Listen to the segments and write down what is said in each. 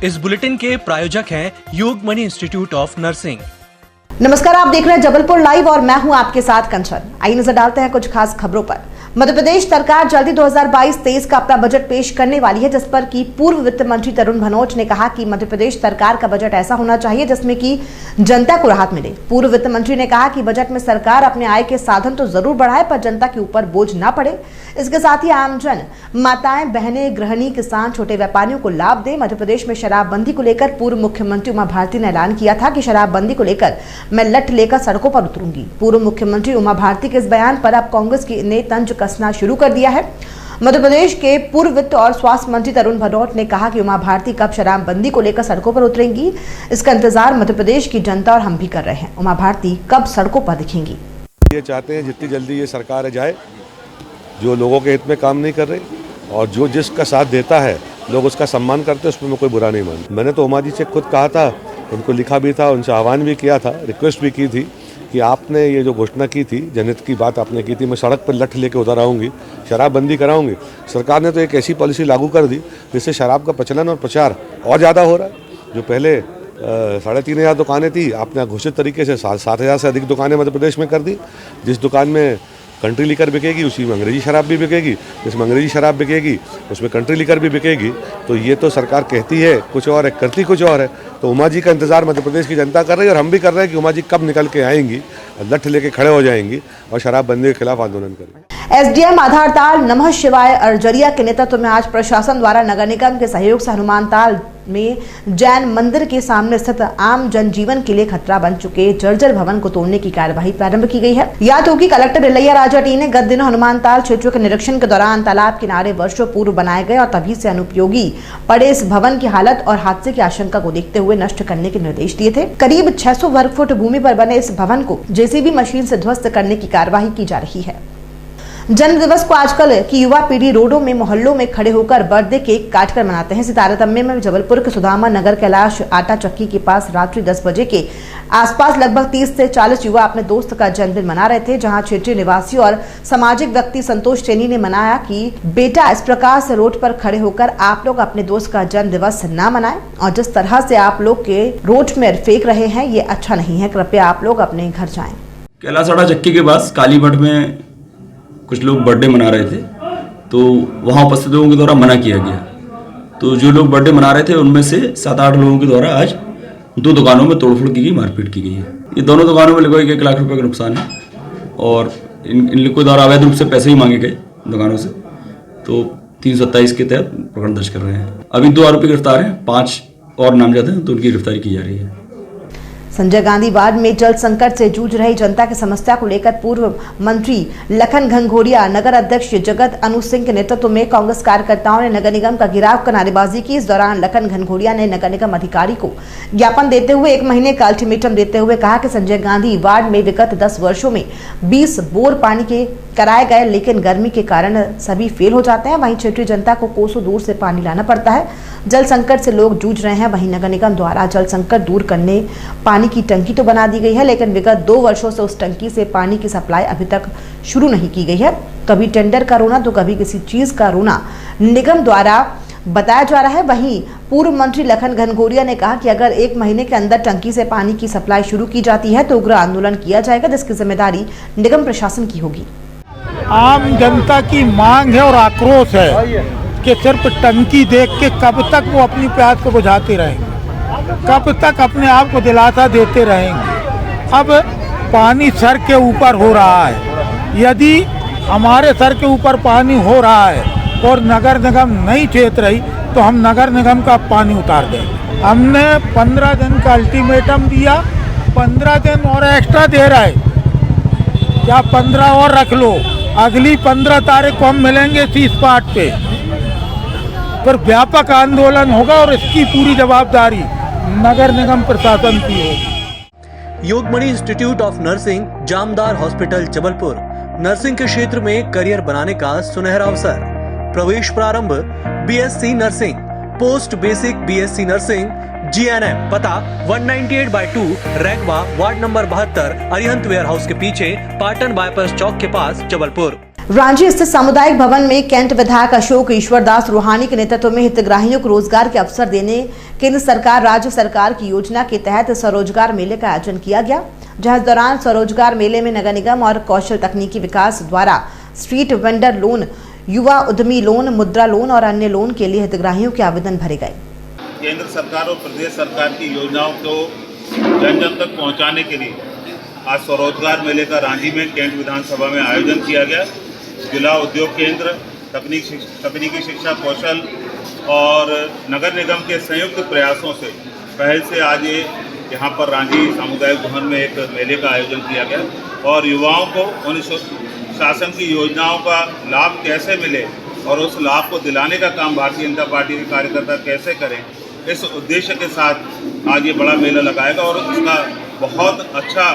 इस बुलेटिन के प्रायोजक हैं योगमणि इंस्टीट्यूट ऑफ नर्सिंग। नमस्कार, आप देख रहे हैं जबलपुर लाइव और मैं हूं आपके साथ कंचन। आइए नजर डालते हैं कुछ खास खबरों पर। मध्य प्रदेश सरकार जल्दी 2022-23 का अपना बजट पेश करने वाली है, जिस पर कि पूर्व वित्त मंत्री तरुण भनोट ने कहा कि मध्य प्रदेश सरकार का बजट ऐसा होना चाहिए जिसमें कि जनता को राहत मिले। पूर्व वित्त मंत्री ने कहा कि बजट में सरकार अपने आय के साधन तो जरूर बढ़ाए पर जनता के ऊपर बोझ ना पड़े। इसके साथ ही आमजन, माताएं, बहनें, गृहिणी, किसान, छोटे व्यापारियों को लाभ दे। मध्य प्रदेश में शराबबंदी को लेकर पूर्व मुख्यमंत्री उमा भारती ने ऐलान किया था कि शराबबंदी को लेकर मैं लठ लेकर सड़कों पर उतरूंगी। पूर्व मुख्यमंत्री उमा भारती के इस बयान पर अब कांग्रेस ने तंज कसना शुरू कर दिया है। मध्य प्रदेश के पूर्व वित्त और स्वास्थ्य मंत्री तरुण भनोट ने कहा कि उमा भारती कब शराबबंदी को लेकर सड़कों पर उतरेंगी, इसका इंतजार मध्य प्रदेश की जनता और हम भी कर रहे हैं। उमा भारती कब सड़कों पर दिखेंगी? ये चाहते हैं जितनी जल्दी ये सरकार जाए, जो लोगों के हित में काम नहीं कर रही और जो जिसका साथ देता है लोग उसका सम्मान करते हैं, उसमें मैं कोई बुरा नहीं मानता। मैंने तो उमा जी से खुद कहा था, उनको लिखा भी था, उनसे आह्वान भी किया था, रिक्वेस्ट भी की थी कि आपने ये जो घोषणा की थी, जनहित की बात आपने की थी, मैं सड़क पर लठ लेके उतर आऊँगी, शराबबंदी कराऊंगी। सरकार ने तो एक ऐसी पॉलिसी लागू कर दी जिससे शराब का प्रचलन और प्रचार और ज़्यादा हो रहा है। जो पहले 3,500 दुकानें थी, आपने घोषित तरीके से 7,000 से अधिक दुकानें मध्य प्रदेश में कर दी। जिस दुकान में कंट्री लिकर बिकेगी उसी में अंग्रेजी शराब भी बिकेगी, जिसमें अंग्रेजी शराब बिकेगी उसमें कंट्री लिकर भी बिकेगी। तो ये तो सरकार कहती है कुछ और है, करती कुछ और है। तो उमा जी का इंतजार मध्य प्रदेश की जनता कर रही है और हम भी कर रहे हैं कि उमा जी कब निकल के आएंगी, लठ लेके खड़े हो जाएंगी और शराबबंदी के खिलाफ आंदोलन करेंगी। एसडीएम आधारताल नमः शिवाय अरजरिया के नेतृत्व में आज प्रशासन द्वारा नगर निगम के सहयोग से हनुमानताल में जैन मंदिर के सामने स्थित आम जनजीवन के लिए खतरा बन चुके जर्जर भवन को तोड़ने की कार्यवाही प्रारंभ की गई है। याद होगी कलेक्टर इलैया राजा टी ने गत दिनों हनुमानताल क्षेत्र के निरीक्षण के दौरान तालाब किनारे वर्षों पूर्व बनाए गए और तभी से अनुपयोगी पड़े इस भवन की हालत और हादसे की आशंका को देखते हुए नष्ट करने के निर्देश दिए थे। करीब 600 वर्ग फुट भूमि पर बने इस भवन को जेसीबी मशीन से ध्वस्त करने की कार्यवाही की जा रही है। जन्म दिवस को आजकल की युवा पीढ़ी रोडों में, मोहल्लों में खड़े होकर बर्थडे केक काटकर मनाते हैं। इसी तारतम्य में जबलपुर के सुदामा नगर कैलाश आटा चक्की के पास रात्रि 10 बजे के आसपास लगभग 30 से 40 युवा अपने दोस्त का जन्मदिन मना रहे थे, जहां क्षेत्रीय निवासी और सामाजिक व्यक्ति संतोष चेनी ने मनाया कि बेटा इस प्रकार से रोड पर खड़े होकर आप लोग अपने दोस्त का जन्म दिवस न मनाएं और जिस तरह से आप लोग के रोड में फेंक रहे हैं ये अच्छा नहीं है, कृपया आप लोग अपने घर जाएं। कैलाश आटा चक्की के पास कालीमठ में कुछ लोग बर्थडे मना रहे थे, तो वहाँ उपस्थित लोगों के द्वारा मना किया गया। तो जो लोग बर्थडे मना रहे थे उनमें से 7-8 लोगों के द्वारा आज 2 दुकानों में तोड़फोड़ की गई, मारपीट की गई है। ये दोनों दुकानों में लगभग 1 लाख रुपए का नुकसान है और इन लोगों के द्वारा अवैध रूप से पैसे ही मांगे गए दुकानों से। तो 327 के तहत प्रकरण दर्ज कर रहे हैं। अभी 2 आरोपी गिरफ्तार हैं, 5 और नामजद हैं, तो उनकी गिरफ्तारी की जा रही है। संजय गांधी वार्ड में जल संकट से जूझ रही जनता की समस्या को लेकर पूर्व मंत्री लखन घनघोरिया, नगर अध्यक्ष जगत अनु सिंह के नेतृत्व में कांग्रेस कार्यकर्ताओं ने नगर निगम का घेराव कर नारेबाजी की। इस दौरान लखन घनघोरिया ने नगर निगम अधिकारी को ज्ञापन देते हुए 1 महीने का अल्टीमेटम देते हुए कहा कि संजय गांधी वार्ड में विगत 10 वर्षों में 20 बोर पानी के कराए गए, लेकिन गर्मी के कारण सभी फेल हो जाते हैं। वहीं क्षेत्रीय जनता को कोसों दूर से पानी लाना पड़ता है। जल संकट से लोग जूझ रहे हैं। वहीं नगर निगम द्वारा जल संकट दूर करने पानी की टंकी तो बना दी गई है, लेकिन विगत 2 वर्षों से उस टंकी से पानी की सप्लाई अभी तक शुरू नहीं की गई है। कभी टेंडर का रोना तो कभी किसी चीज का रोना निगम द्वारा बताया जा रहा है। वहीं पूर्व मंत्री लखन घनघोरिया ने कहा कि अगर 1 महीने के अंदर टंकी से पानी की सप्लाई शुरू की जाती है तो उग्र आंदोलन किया जाएगा, जिसकी जिम्मेदारी निगम प्रशासन की होगी। आम जनता की मांग है और आक्रोश है कि सिर्फ टंकी देख के कब तक वो अपनी प्यास को बुझाते रहेंगे, कब तक अपने आप को दिलासा देते रहेंगे। अब पानी सर के ऊपर हो रहा है। यदि हमारे सर के ऊपर पानी हो रहा है और नगर निगम नहीं चेत रही तो हम नगर निगम का पानी उतार देंगे। हमने 15 दिन का अल्टीमेटम दिया, 15 दिन और एक्स्ट्रा दे रहा है, क्या 15 और रख लो। अगली 15 तारीख को हम मिलेंगे इसी स्पॉट पे, फिर व्यापक आंदोलन होगा और इसकी पूरी जवाबदारी नगर निगम प्रशासन की होगी। Yogmani institute of nursing, Jamdar hospital, Jabalpur. Nursing के क्षेत्र में करियर बनाने का सुनहरा अवसर। प्रवेश प्रारंभ BSc nursing, post basic BSc nursing, GNM. पता 198/2 Raigwa, ward number 72, Arihant warehouse के पीछे, पाटन बाईपास चौक के पास, जबलपुर। रांची स्थित सामुदायिक भवन में कैंट विधायक अशोक ईश्वरदास रूहानी के नेतृत्व में हितग्राहियों को रोजगार के अवसर देने केंद्र सरकार राज्य सरकार की योजना के तहत स्वरोजगार मेले का आयोजन किया गया, जहां इस दौरान स्वरोजगार मेले में नगर निगम और कौशल तकनीकी विकास द्वारा स्ट्रीट वेंडर लोन, युवा उद्यमी लोन, मुद्रा लोन और अन्य लोन के लिए हितग्राहियों के आवेदन भरे गए। केंद्र सरकार और प्रदेश सरकार की योजनाओं को जन जन तक पहुंचाने के लिए आज स्वरोजगार मेले का रांची में कैंट विधानसभा में आयोजन किया गया। जिला उद्योग केंद्र, तकनीकी शिक्षा कौशल और नगर निगम के संयुक्त प्रयासों से पहल से आज ये यहाँ पर रांची सामुदायिक भवन में एक मेले का आयोजन किया गया और युवाओं को उन शासन की योजनाओं का लाभ कैसे मिले और उस लाभ को दिलाने का काम भारतीय जनता पार्टी के कार्यकर्ता कैसे करें, इस उद्देश्य के साथ आज ये बड़ा मेला लगाएगा और इसका बहुत अच्छा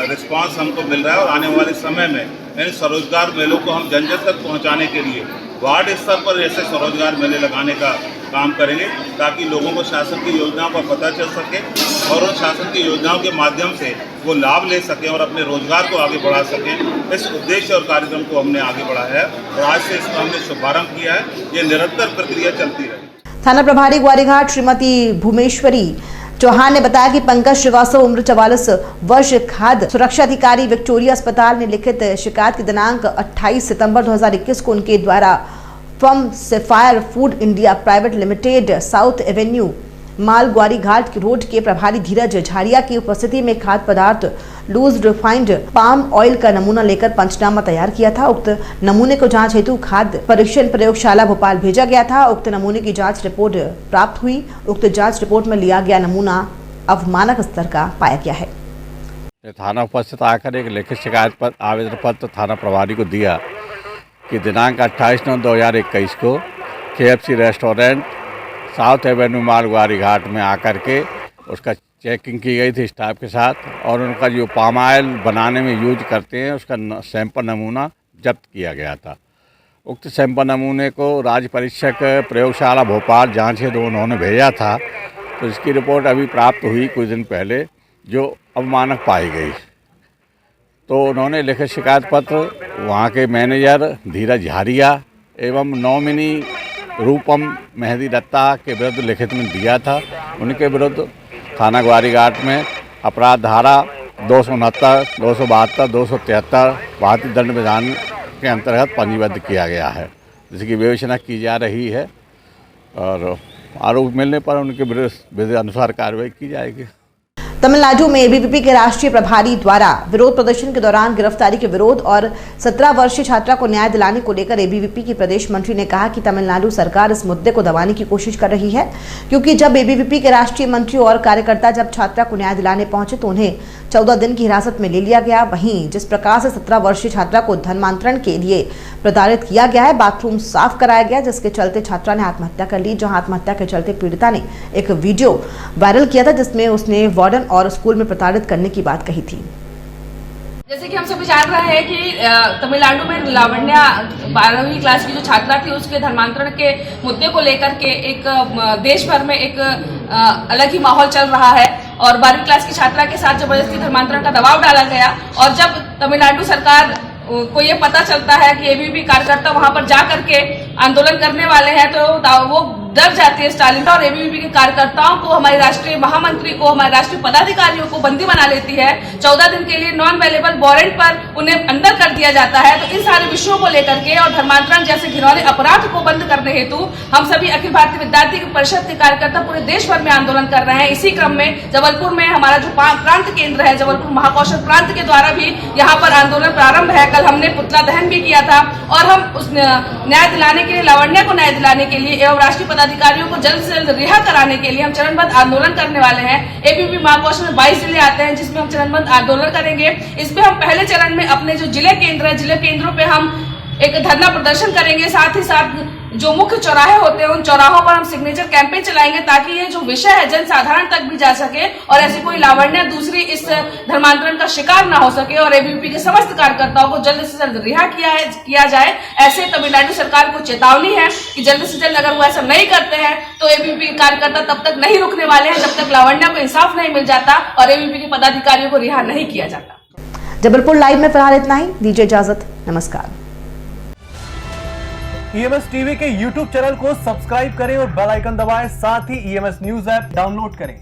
रिस्पांस हमको मिल रहा है। और आने वाले समय में इन स्वरोजगार मेलों को हम जन जन तक पहुंचाने के लिए वार्ड स्तर पर ऐसे स्वरोजगार मेले लगाने का काम करेंगे ताकि लोगों को शासन की योजनाओं का पता चल सके और उन शासन की योजनाओं के माध्यम से वो लाभ ले सकें और अपने रोजगार को आगे बढ़ा सकें। इस उद्देश्य और कार्यक्रम को हमने आगे बढ़ाया है और आज से इसका हमने शुभारंभ किया है। ये निरंतर प्रक्रिया चलती रहे। थाना प्रभारी ग्वारीघाट श्रीमती भूमेश्वरी चौहान ने बताया कि पंकज श्रीवास्तव उम्र 44 वर्ष खाद्य सुरक्षा अधिकारी विक्टोरिया अस्पताल ने लिखित शिकायत की दिनांक 28 सितंबर 2021 को उनके द्वारा firm sapphire food India private limited South Avenue mall Gwarighat road के प्रभारी धीरज झाड़िया की उपस्थिति में खाद्य पदार्थ लूज रिफाइंड पाम ऑयल का नमूना लेकर पंचनामा तैयार किया था। उक्त नमूने को जांच हेतु खाद्य परीक्षण प्रयोगशाला भोपाल भेजा गया था। उक्त नमूने की जांच रिपोर्ट प्राप्त हुई। उक्त जांच रिपोर्ट में लिया गया नमूना अवमानक स्तर का पाया गया है। थाना उपस्थित आकर एक लिखित शिकायत पर आवेदन पत्र थाना प्रभारी को दिया कि दिनांक 28/9/2021 को KFC restaurant south Avenue mall Gwarighat में आकर के उसका चेकिंग की गई थी स्टाफ के साथ और उनका जो पाम ऑयल बनाने में यूज करते हैं उसका सैंपल नमूना जब्त किया गया था। उक्त सैंपल नमूने को राज्य परीक्षक प्रयोगशाला भोपाल जांच हेतु उन्होंने भेजा था, तो इसकी रिपोर्ट अभी प्राप्त हुई कुछ दिन पहले जो अवमानक पाई गई। तो उन्होंने लिखित शिकायत पत्र वहाँ के मैनेजर धीरज झाड़िया एवं नॉमिनी रूपम मेहदी दत्ता के विरुद्ध लिखित में दिया था। उनके विरुद्ध थाना ग्वारीघाट में अपराध धारा 269, 272, 273 भारतीय दंड विधान के अंतर्गत पंजीबद्ध किया गया है, जिसकी विवेचना की जा रही है और आरोप मिलने पर उनके विरुद्ध अनुसार कार्रवाई की जाएगी। तमिलनाडु में एबीवीपी के राष्ट्रीय प्रभारी द्वारा विरोध प्रदर्शन के दौरान गिरफ्तारी के विरोध और 17 वर्षीय छात्रा को न्याय दिलाने को लेकर एबीवीपी की प्रदेश मंत्री ने कहा कि तमिलनाडु सरकार इस मुद्दे को दबाने की कोशिश कर रही है, क्योंकि जब एबीवीपी के राष्ट्रीय मंत्री और कार्यकर्ता जब छात्रा को न्याय दिलाने पहुंचे तो उन्हें 14 दिन की हिरासत में ले लिया गया। वहीं जिस प्रकार से 17 वर्षीय छात्रा को धर्मांतरण के लिए प्रताड़ित किया गया है, बाथरूम साफ कराया गया, जिसके चलते छात्रा ने आत्महत्या कर ली। जहां आत्महत्या के चलते पीड़िता ने एक वीडियो वायरल किया था जिसमें उसने वार्डन और स्कूल में प्रताड़ित करने की बात कही थी। जैसे कि हम सभी जान रहे हैं कि तमिलनाडु में लावण्या 12वीं क्लास की जो छात्रा थी उसके धर्मांतरण के मुद्दे को लेकर के एक देश भर में एक अलग ही माहौल चल रहा है और 12वीं क्लास की छात्रा के साथ जबरदस्ती धर्मांतरण का दबाव डाला गया। और जब तमिलनाडु सरकार को ये पता चलता है कि एबीवीपी कार्यकर्ता वहां पर जा करके आंदोलन करने वाले हैं तो वो डर जाती है स्टालिन और एबीवीपी के कार्यकर्ताओं को, हमारे राष्ट्रीय महामंत्री को, हमारे राष्ट्रीय पदाधिकारियों को बंदी बना लेती है। 14 दिन के लिए नॉन अवेलेबल वारंट पर उन्हें अंदर कर दिया जाता है। तो इन सारे विषयों को लेकर के और धर्मांतरण जैसे घिनौने अपराध को बंद करने हेतु हम सभी अखिल भारतीय विद्यार्थी परिषद के कार्यकर्ता पूरे देश भर में आंदोलन कर रहे हैं। इसी क्रम में जबलपुर में हमारा जो प्रांत केंद्र है, जबलपुर महाकौशल प्रांत के द्वारा भी यहाँ पर आंदोलन प्रारंभ है। कल हमने पुतला दहन भी किया था और हम उस न्याय दिलाने के लिए, लावण्या को न्याय दिलाने के लिए एवं राष्ट्रीय पदाधिकारियों को जल्द से जल्द रिहा कराने के लिए हम चरणबद्ध आंदोलन करने वाले हैं। एबीवीपी महाकौशल में 22 जिले आते हैं जिसमें हम चरणबद्ध आंदोलन करेंगे। इसमें हम पहले चरण में अपने जो जिले केंद्र है, जिले केंद्रों पे हम एक धरना प्रदर्शन करेंगे। साथ ही साथ जो मुख्य चौराहे होते हैं उन चौराहों पर हम सिग्नेचर कैंपेन चलाएंगे ताकि ये जो विषय है जन साधारण तक भी जा सके और ऐसी कोई लावण्या दूसरी इस धर्मांतरण का शिकार ना हो सके और एबीवीपी के समस्त कार्यकर्ताओं को जल्द से जल्द रिहा किया जाए। ऐसे तमिलनाडु सरकार को चेतावनी है कि जल्द से जल्द अगर वो ऐसा नहीं करते हैं तो एबीवीपी कार्यकर्ता तब तक नहीं रुकने वाले हैं जब तक लावण्या को इंसाफ नहीं मिल जाता और एबीवीपी के पदाधिकारियों को रिहा नहीं किया जाता। जबलपुर लाइव में फिलहाल इतना ही। दीजिए इजाजत, नमस्कार। ईएमएस टीवी के यूट्यूब चैनल को सब्सक्राइब करें और बेल आइकन दबाएं, साथ ही ईएमएस न्यूज ऐप डाउनलोड करें।